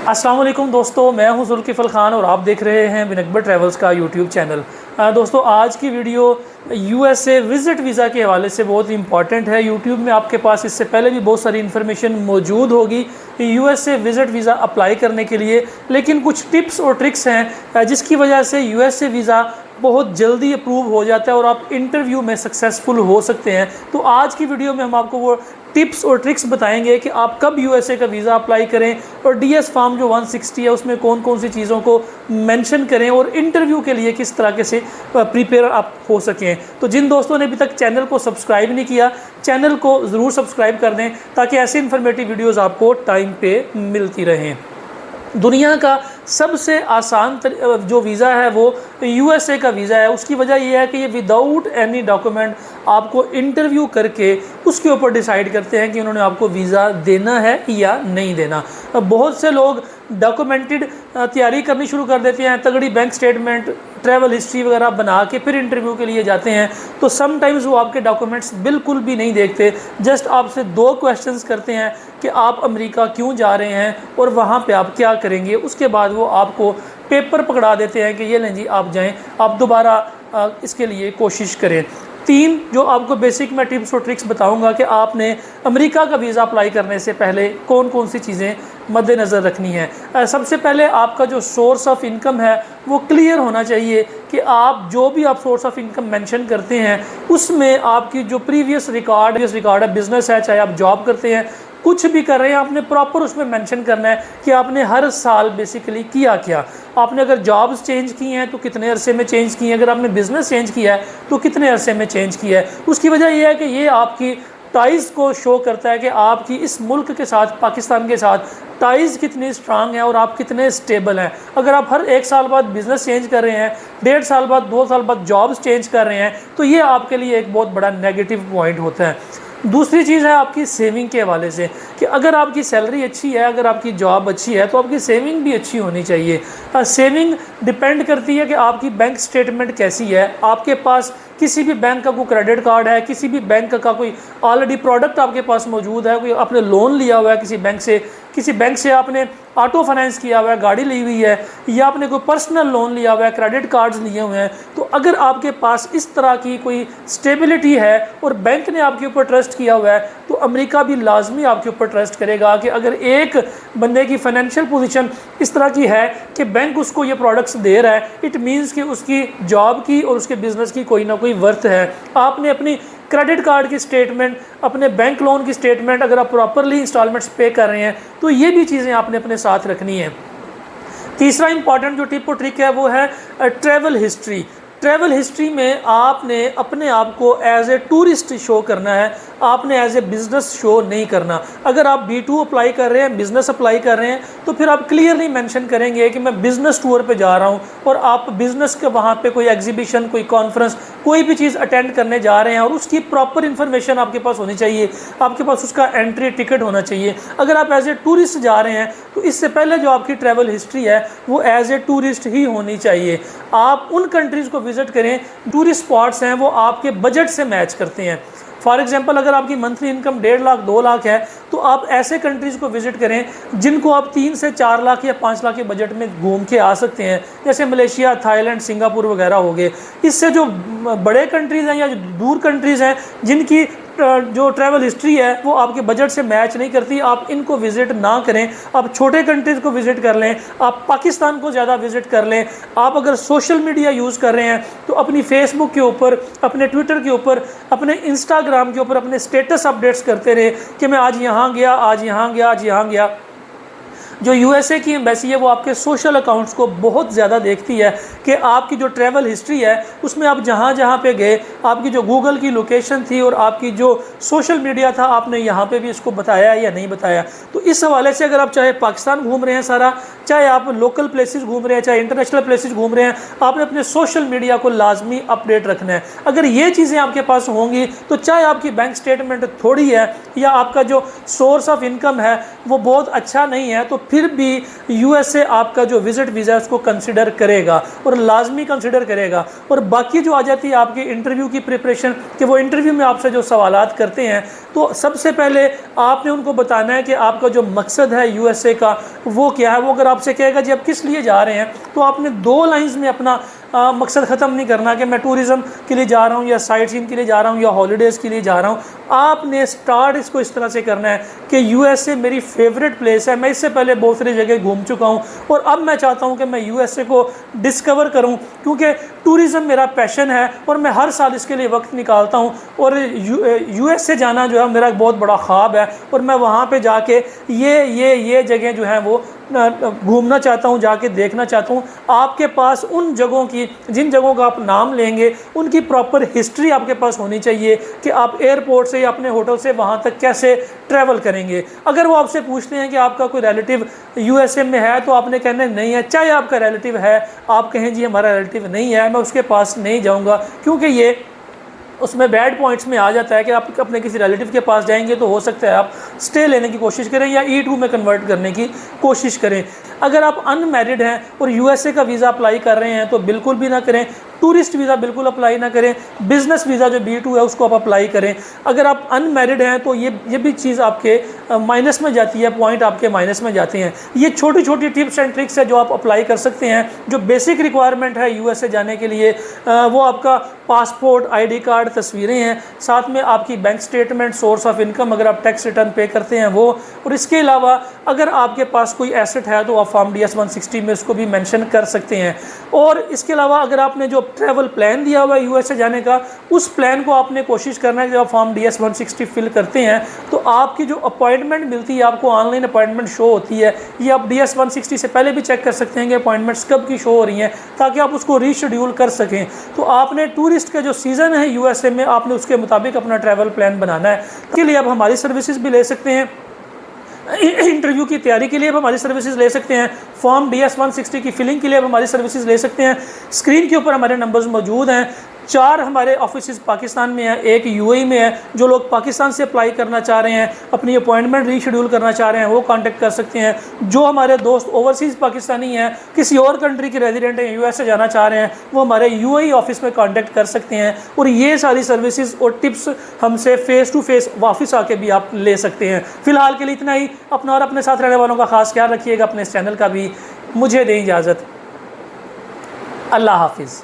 अस्सलाम वालेकुम दोस्तों, मैं हूं जुल्किफ़ल ख़ान और आप देख रहे हैं विन अकबर ट्रैवल्स का यूट्यूब चैनल। दोस्तों, आज की वीडियो यूएसए विज़िट वीज़ा के हवाले से बहुत इंपॉर्टेंट है। यूट्यूब में आपके पास इससे पहले भी बहुत सारी इन्फॉर्मेशन मौजूद होगी यूएसए विज़िट वीज़ा अप्लाई करने के लिए, लेकिन कुछ टिप्स और ट्रिक्स हैं जिसकी वजह से यूएसए वीज़ा बहुत जल्दी अप्रूव हो जाता है और आप इंटरव्यू में सक्सेसफुल हो सकते हैं। तो आज की वीडियो में हम आपको वो टिप्स और ट्रिक्स बताएंगे कि आप कब यूएसए का वीज़ा अप्लाई करें और डीएस फॉर्म जो 160 है उसमें कौन कौन सी चीज़ों को मेंशन करें और इंटरव्यू के लिए किस तरह से प्रिपेयर आप हो सकें। तो जिन दोस्तों ने अभी तक चैनल को सब्सक्राइब नहीं किया, चैनल को ज़रूर सब्सक्राइब कर दें ताकि ऐसी इन्फॉर्मेटिव वीडियोज़ आपको टाइम पे मिलती रहें। दुनिया का सबसे आसान जो वीज़ा है वो यूएसए का वीज़ा है। उसकी वजह यह है कि ये विदाउट एनी डॉक्यूमेंट आपको इंटरव्यू करके उसके ऊपर डिसाइड करते हैं कि उन्होंने आपको वीज़ा देना है या नहीं देना। बहुत से लोग डॉक्यूमेंटेड तैयारी करनी शुरू कर देते हैं, तगड़ी बैंक स्टेटमेंट, ट्रैवल हिस्ट्री वगैरह बना के फिर इंटरव्यू के लिए जाते हैं। तो समटाइम्स वो आपके डॉक्यूमेंट्स बिल्कुल भी नहीं देखते, जस्ट आपसे 2 क्वेश्चंस करते हैं कि आप अमेरिका क्यों जा रहे हैं और वहाँ पे आप क्या करेंगे। उसके बाद वो आपको पेपर पकड़ा देते हैं कि ये लें जी आप जाएं, आप दोबारा इसके लिए कोशिश करें। 3 जो आपको बेसिक मैं टिप्स और ट्रिक्स बताऊंगा कि आपने अमेरिका का वीज़ा अप्लाई करने से पहले कौन कौन सी चीज़ें मद्देनज़र रखनी है। सबसे पहले आपका जो सोर्स ऑफ इनकम है वो क्लियर होना चाहिए कि आप जो भी आप सोर्स ऑफ इनकम मेंशन करते हैं उसमें आपकी जो प्रीवियस रिकॉर्ड है, बिजनेस है, चाहे आप जॉब करते हैं, कुछ भी कर रहे हैं, आपने प्रॉपर उसमें मेंशन करना है कि आपने हर साल बेसिकली किया क्या। आपने अगर जॉब्स चेंज की हैं तो कितने अरसे में चेंज की हैं, अगर आपने बिज़नेस चेंज किया है तो कितने अरसे में चेंज किया है। उसकी वजह यह है कि ये आपकी टाइज़ को शो करता है कि आपकी इस मुल्क के साथ, पाकिस्तान के साथ टाइज़ कितनी स्ट्रांग है और आप कितने स्टेबल हैं। अगर आप हर 1 साल बाद बिज़नेस चेंज कर रहे हैं, 1.5 साल बाद, 2 साल बाद जॉब्स चेंज कर रहे हैं, तो ये आपके लिए एक बहुत बड़ा नेगेटिव पॉइंट होता है। दूसरी चीज़ है आपकी सेविंग के हवाले से कि अगर आपकी सैलरी अच्छी है, अगर आपकी जॉब अच्छी है तो आपकी सेविंग भी अच्छी होनी चाहिए। सेविंग डिपेंड करती है कि आपकी बैंक स्टेटमेंट कैसी है, आपके पास किसी भी बैंक का कोई क्रेडिट कार्ड है, किसी भी बैंक का कोई ऑलरेडी प्रोडक्ट आपके पास मौजूद है, कोई आपने लोन लिया हुआ है किसी बैंक से आपने ऑटो फाइनेंस किया हुआ है, गाड़ी ली हुई है, या आपने कोई पर्सनल लोन लिया हुआ है, क्रेडिट कार्ड्स लिए हुए हैं, तो अगर आपके पास इस तरह की कोई स्टेबिलिटी है और बैंक ने आपके ऊपर ट्रस्ट किया हुआ है तो अमेरिका भी लाजमी आपके ऊपर ट्रस्ट करेगा कि अगर एक बंदे की फाइनेंशियल पोजीशन इस तरह की है कि बैंक उसको ये प्रोडक्ट्स दे रहा है, इट मीन्स कि उसकी जॉब की और उसके बिज़नेस की कोई ना कोई वर्थ है। आपने अपनी क्रेडिट कार्ड की स्टेटमेंट, अपने बैंक लोन की स्टेटमेंट, अगर आप प्रॉपरली इंस्टॉलमेंट्स पे कर रहे हैं तो ये भी चीज़ें आपने अपने साथ रखनी है। तीसरा इंपॉर्टेंट जो टिप और ट्रिक है वो है ट्रैवल हिस्ट्री। ट्रैवल हिस्ट्री में आपने अपने आप को एज ए टूरिस्ट शो करना है, आपने एज ए बिज़नेस शो नहीं करना। अगर आप B2 अप्लाई कर रहे हैं, बिज़नेस अप्लाई कर रहे हैं, तो फिर आप क्लियरली मेंशन करेंगे कि मैं बिज़नेस टूर पे जा रहा हूं और आप बिज़नेस के वहां पे कोई एग्जीबिशन, कोई कॉन्फ्रेंस, कोई भी चीज़ अटेंड करने जा रहे हैं और उसकी प्रॉपर इन्फॉर्मेशन आपके पास होनी चाहिए, आपके पास उसका एंट्री टिकट होना चाहिए। अगर आप एज ए टूरिस्ट जा रहे हैं तो इससे पहले जो आपकी ट्रैवल हिस्ट्री है वो एज ए टूरिस्ट ही होनी चाहिए। आप उन कंट्रीज़ को विज़िट करें, टूरिस्ट स्पॉट्स हैं वो आपके बजट से मैच करते हैं। फॉर एग्जांपल, अगर आपकी मंथली इनकम 1.5 लाख 2 लाख है तो आप ऐसे कंट्रीज़ को विज़िट करें जिनको आप 3 से 4 लाख या 5 लाख के बजट में घूम के आ सकते हैं, जैसे मलेशिया, थाईलैंड, सिंगापुर वगैरह हो गए। इससे जो बड़े कंट्रीज़ हैं या जो दूर कंट्रीज़ हैं जिनकी जो ट्रैवल हिस्ट्री है वो आपके बजट से मैच नहीं करती, आप इनको विज़िट ना करें, आप छोटे कंट्रीज़ को विज़िट कर लें, आप पाकिस्तान को ज़्यादा विज़िट कर लें। आप अगर सोशल मीडिया यूज़ कर रहे हैं तो अपनी फेसबुक के ऊपर, अपने ट्विटर के ऊपर, अपने इंस्टाग्राम के ऊपर अपने स्टेटस अपडेट्स करते रहे कि मैं आज यहाँ गया, आज यहाँ गया, आज यहाँ गया। जो यूएसए की एम्बेसी है वो आपके सोशल अकाउंट्स को बहुत ज़्यादा देखती है कि आपकी जो ट्रैवल हिस्ट्री है उसमें आप जहाँ जहाँ पे गए, आपकी जो गूगल की लोकेशन थी और आपकी जो सोशल मीडिया था, आपने यहाँ पे भी इसको बताया या नहीं बताया। तो इस हवाले से अगर आप चाहे पाकिस्तान घूम रहे हैं सारा, चाहे आप लोकल प्लेसेस घूम रहे हैं, चाहे इंटरनेशनल प्लेसेस घूम रहे हैं, आपने अपने सोशल मीडिया को लाजमी अपडेट रखना है। अगर ये चीज़ें आपके पास होंगी तो चाहे आपकी बैंक स्टेटमेंट थोड़ी है या आपका जो सोर्स ऑफ इनकम है वो बहुत अच्छा नहीं है, तो फिर भी यूएसए आपका जो विज़िट वीज़ा है उसको कंसिडर करेगा और लाजमी कंसिडर करेगा। और बाकी जो आ जाती है आपके इंटरव्यू की प्रिपरेशन, कि वो इंटरव्यू में आपसे जो सवालात करते हैं, तो सबसे पहले आपने उनको बताना है कि आपका जो मकसद है यूएसए का वो क्या है। वो अगर आपसे कहेगा जी आप किस लिए जा रहे हैं, तो आपने 2 लाइंस में अपना मकसद ख़त्म नहीं करना कि मैं टूरिज़म के लिए जा रहा हूँ या साइट सीइंग के लिए जा रहा हूँ या हॉलीडेज़ के लिए जा रहा हूँ। आपने स्टार्ट इसको इस तरह से करना है कि यूएसए मेरी फेवरेट प्लेस है, मैं इससे पहले बहुत सारी जगह घूम चुका हूँ और अब मैं चाहता हूँ कि मैं यूएसए को डिस्कवर करूँ, क्योंकि टूरिज़म मेरा पैशन है और मैं हर साल इसके लिए वक्त निकालता हूँ। और यूएसए जाना जो है मेरा एक बहुत बड़ा ख्वाब है और मैं वहाँ पे जाके ये जगह जो है वो घूमना चाहता हूँ, जाके देखना चाहता हूँ। आपके पास उन जगहों की, जिन जगहों का आप नाम लेंगे, उनकी प्रॉपर हिस्ट्री आपके पास होनी चाहिए कि आप एयरपोर्ट से या अपने होटल से वहाँ तक कैसे ट्रैवल करेंगे। अगर वो आपसे पूछते हैं कि आपका कोई रिलेटिव यूएसए में है, तो आपने कहना नहीं है। चाहे आपका रिलेटिव है, आप कहें जी हमारा रिलेटिव नहीं है, मैं उसके पास नहीं जाऊँगा, क्योंकि ये उसमें बैड पॉइंट्स में आ जाता है कि आप अपने किसी रिलेटिव के पास जाएंगे तो हो सकता है आप स्टे लेने की कोशिश करें या E2 में कन्वर्ट करने की कोशिश करें। अगर आप अनमैरिड हैं और यूएसए का वीज़ा अप्लाई कर रहे हैं तो बिल्कुल भी ना करें। टूरिस्ट वीज़ा बिल्कुल अप्लाई ना करें। बिज़नेस वीज़ा जो B2 है उसको आप अप्लाई करें। अगर आप अनमैरिड हैं तो ये भी चीज़ आपके माइनस में जाती है, पॉइंट आपके माइनस में जाते हैं। ये छोटी छोटी टिप्स एंड ट्रिक्स है जो आप अप्लाई कर सकते हैं। जो बेसिक रिक्वायरमेंट है यूएसए जाने के लिए, वो आपका पासपोर्ट, ID कार्ड, तस्वीरें हैं, साथ में आपकी bank statement, source of income, अगर आप टैक्स रिटर्न पे करते हैं वो, और इसके अलावा अगर आपके पास कोई एसेट है तो आप फॉर्म DS 160 में उसको भी मेंशन कर सकते हैं। और इसके अलावा अगर आपने जो ट्रैवल प्लान दिया हुआ है यूएसए जाने का, उस प्लान को आपने कोशिश करना है कि जब आप फॉर्म DS 160 फिल करते हैं तो आपकी जो अपॉइंटमेंट मिलती है, आपको ऑनलाइन अपॉइंटमेंट शो होती है, ये आप DS 160 से पहले भी चेक कर सकते हैं कि अपॉइंटमेंट्स कब की शो हो रही हैं, ताकि आप उसको रीशेड्यूल कर सकें। तो आपने टूरिस्ट का जो सीज़न है यूएसए में, आपने उसके मुताबिक अपना ट्रैवल प्लान बनाना है। इसके लिए आप हमारी सर्विसेज भी ले सकते हैं। इंटरव्यू की तैयारी के लिए आप हमारी सर्विसेज ले सकते हैं। फॉर्म DS 160 की फिलिंग के लिए आप हमारी सर्विसेज ले सकते हैं। स्क्रीन के ऊपर हमारे नंबर्स मौजूद हैं। 4 हमारे ऑफिस पाकिस्तान में है, 1 UAE में है। जो लोग पाकिस्तान से अप्लाई करना चाह रहे हैं, अपनी अपॉइंटमेंट रीशेड्यूल करना चाह रहे हैं, वो कांटेक्ट कर सकते हैं। जो हमारे दोस्त ओवरसीज़ पाकिस्तानी हैं, किसी और कंट्री के रेजिडेंट हैं, यूएसए जाना चाह रहे हैं, वो हमारे UAE ऑफिस में कांटेक्ट कर सकते हैं। और ये सारी सर्विसेज और टिप्स हमसे फेस टू फेस ऑफिस आके भी आप ले सकते हैं। फ़िलहाल के लिए इतना ही। अपना और अपने साथ रहने वालों का खास ख्याल रखिएगा। अपने इस चैनल का भी मुझे दें इजाज़त। अल्लाह हाफिज़।